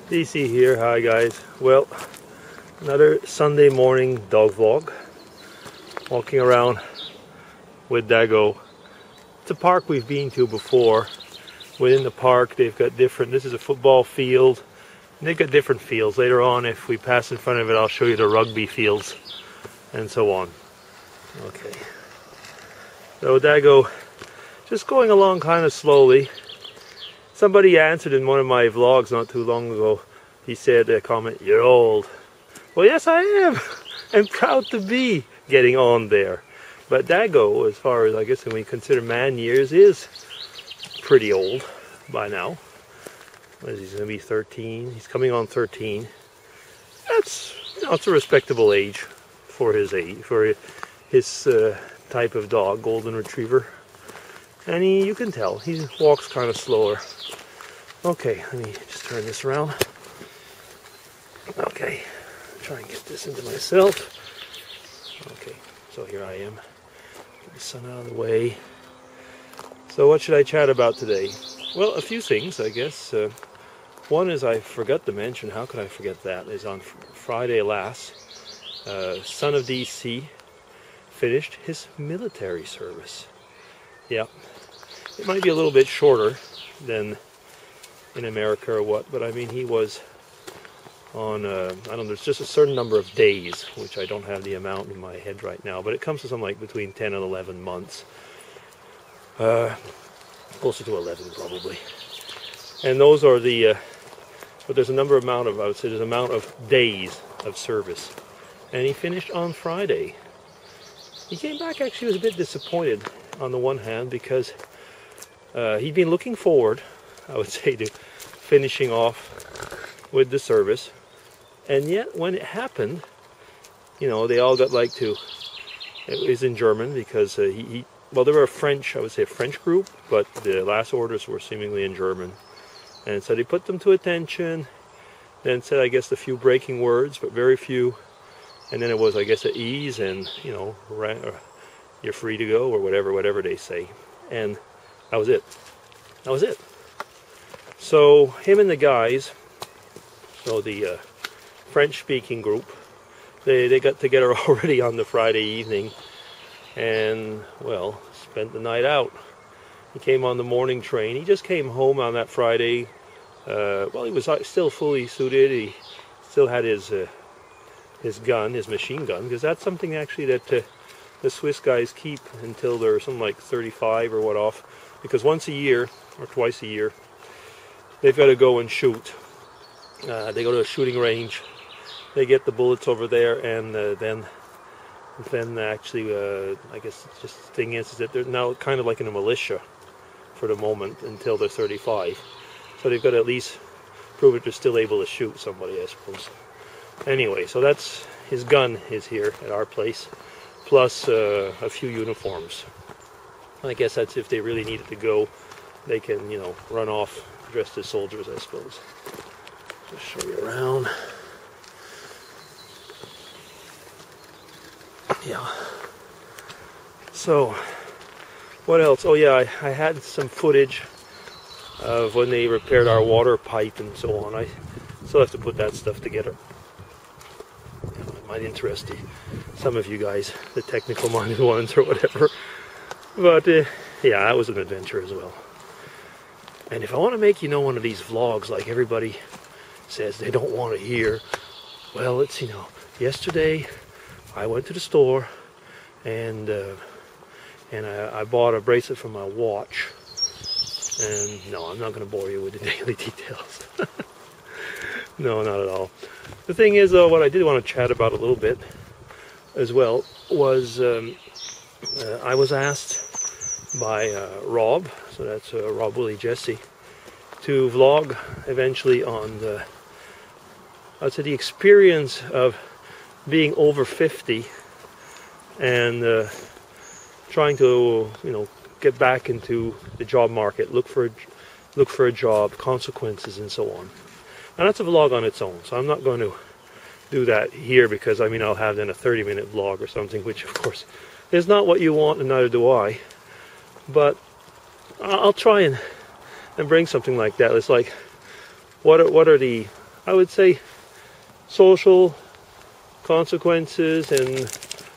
DC here. Hi guys. Well, another Sunday morning dog vlog. Walking around with Dago. It's a park we've been to before. Within the park they've got different, this is a football field. They've got different fields. Later on, if we pass in front of it, I'll show you the rugby fields and so on. Okay. So Dago just going along kind of slowly. Somebody answered in one of my vlogs not too long ago. He said a comment, "You're old." Well, yes, I am. I'm proud to be getting on there. But Dago, as far as I guess when we consider man years, is pretty old by now. He's going to be 13. He's coming on 13. That's, you know, it's a respectable age for his type of dog, golden retriever. And you can tell he walks kind of slower. Okay, let me just turn this around. Okay, try and get this into myself. Okay, so here I am. Get the sun out of the way. So what should I chat about today? Well, a few things, I guess. One is I forgot to mention, how could I forget that, is on Friday last, son of DC finished his military service. Yeah, it might be a little bit shorter than in America or what, but I mean he was on, I don't know, there's just a certain number of days, which I don't have the amount in my head right now, but it comes to something like between 10 and 11 months. Closer to 11 probably. And those are the, but there's a amount of days of service. And he finished on Friday. He came back, actually was a bit disappointed on the one hand because he'd been looking forward, I would say, to finishing off with the service. And yet when it happened, you know, they all got like to, it was in German because well, they were a French, I would say a French group, but the last orders were seemingly in German. And so they put them to attention, then said, I guess, a few breaking words, but very few. And then it was, I guess, at ease and, you know, you're free to go or whatever they say. And that was it. That was it. So him and the guys, so the French-speaking group, they got together already on the Friday evening and, well, spent the night out. He came on the morning train. He just came home on that Friday. Well, he was still fully suited. He still had his gun, his machine gun, because that's something actually that the Swiss guys keep until they're something like 35 or what off, because once a year or twice a year they've got to go and shoot. They go to a shooting range, they get the bullets over there, and then actually I guess just the thing is that they're now kind of like in a militia for the moment until they're 35, so they've got to at least prove that they're still able to shoot somebody, I suppose. Anyway, so that's his gun is here at our place, plus a few uniforms. I guess that's if they really needed to go, they can, you know, run off dressed as soldiers, I suppose. Just show you around. Yeah. So, what else? Oh yeah, I had some footage of when they repaired our water pipe and so on. I still have to put that stuff together. It might interest some of you guys, the technical minded ones or whatever. But yeah, that was an adventure as well. And if I want to make, you know, one of these vlogs like everybody says they don't want to hear, well, it's, you know, yesterday I went to the store and I bought a bracelet for my watch. And no, I'm not going to bore you with the daily details. No, not at all. The thing is, though, what I did want to chat about a little bit as well was I was asked by Rob, so that's Rob Willie Jesse, to vlog eventually on the, I'd say, the experience of being over 50 and trying to, you know, get back into the job market, look for a job, consequences, and so on. And that's a vlog on its own, so I'm not going to do that here because, I mean, I'll have then a 30-minute vlog or something, which of course is not what you want, and neither do I. But I'll try and bring something like that. It's like, what are the I would say, social consequences and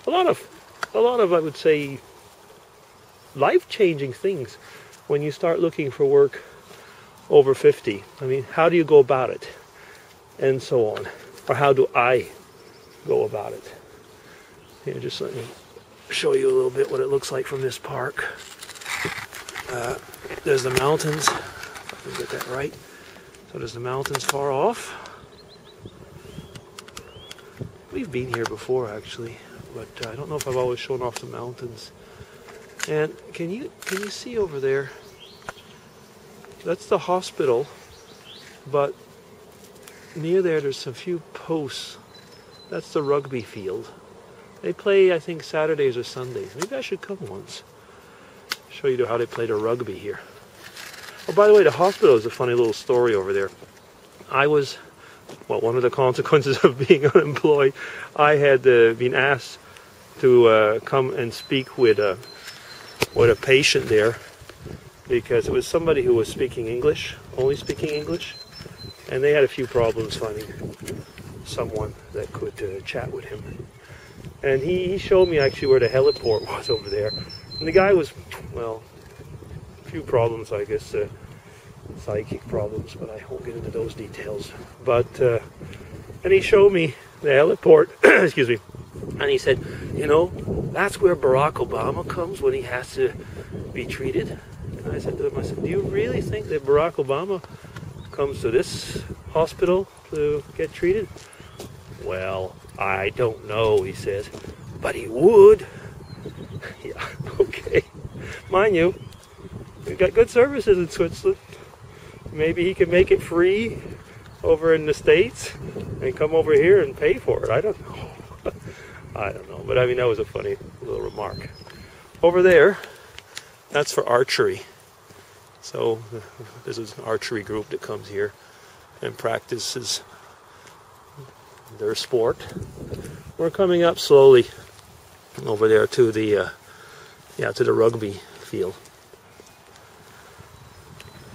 a lot of I would say life-changing things when you start looking for work over 50. I mean, how do you go about it, and so on, or how do I go about it? Here, just let me show you a little bit what it looks like from this park. There's the mountains. Let me get that right. So there's the mountains far off. We've been here before actually, but I don't know if I've always shown off the mountains. And can you see over there? That's the hospital, but near there's a few posts. That's the rugby field. They play, I think, Saturdays or Sundays. Maybe I should come once. Show you how they play the rugby here. Oh, by the way, the hospital is a funny little story over there. One of the consequences of being unemployed, I had been asked to come and speak with a patient there, because it was somebody who was speaking English, only speaking English, and they had a few problems finding someone that could chat with him. And he showed me actually where the heliport was over there. And the guy was, well, a few problems, I guess, psychic problems, but I won't get into those details. But, and he showed me the heliport, excuse me, and he said, you know, that's where Barack Obama comes when he has to be treated. And I said to him, do you really think that Barack Obama comes to this hospital to get treated? Well, I don't know, he says, but he would. Yeah, okay. Mind you, we've got good services in Switzerland. Maybe he can make it free over in the States and come over here and pay for it. I don't know. I don't know. But I mean, that was a funny little remark. Over there, that's for archery. So there's an archery group that comes here and practices their sport. We're coming up slowly over there to the to the rugby field.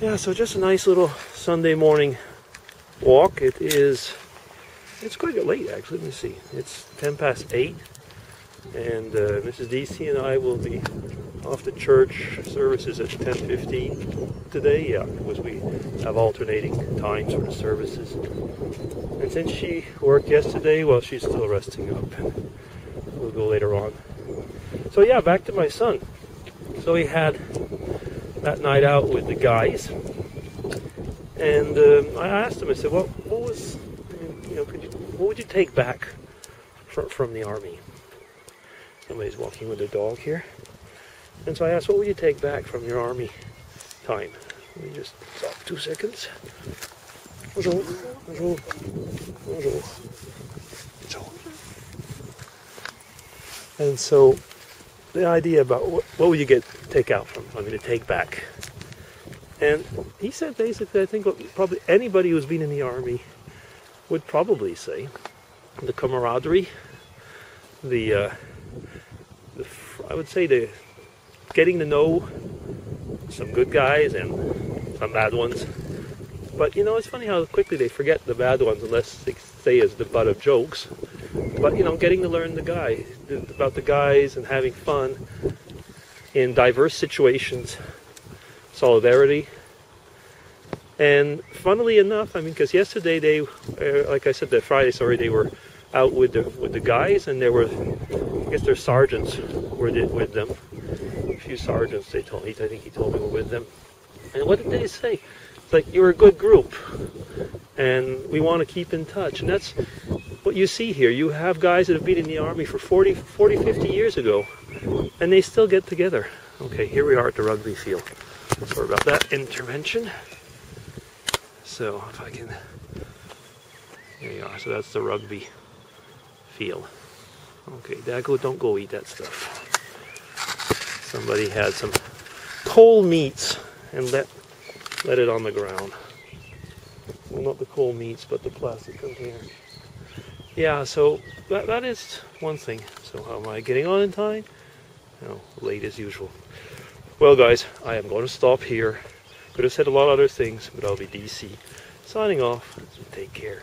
Yeah, so just a nice little Sunday morning walk. It's quite late actually. Let me see. It's 8:10, and Mrs. DC and I will be off to church services at 10:15 today. Yeah, because we have alternating times for the services. And since she worked yesterday, well, she's still resting up. We'll go later on. So yeah, back to my son. So he had that night out with the guys, and I asked him. I said, "What was, what would you take back from the army?" Somebody's walking with their dog here, and so I asked, "What would you take back from your army time?" Let me just stop 2 seconds. Bonjour. Bonjour. Bonjour. Bonjour. And so the idea about what would you take out from, to take back. And he said basically, I think what probably anybody who's been in the army would probably say, the camaraderie, I would say the getting to know some good guys and some bad ones. But it's funny how quickly they forget the bad ones unless they stay as the butt of jokes. But getting to learn about the guys and having fun in diverse situations, solidarity. And funnily enough, I mean, because yesterday they, like I said, they were out with the guys, and there were, I guess their sergeants were with them. A few sergeants, I think he told me, were with them. And what did they say? It's like, you're a good group, and we want to keep in touch. And that's what you see here. You have guys that have been in the army for 40, 50 years ago, and they still get together. Okay, here we are at the rugby field. Sorry about that intervention. So, if I can... Here you are. So that's the rugby field. Okay, Dago, don't go eat that stuff. Somebody had some cold meats and let it on the ground. Well, not the cold meats, but the plastic container. Yeah, so that is one thing. So how am I getting on in time? Late as usual. Well, guys, I am going to stop here. Could have said a lot of other things, but I'll be DC. Signing off. Take care.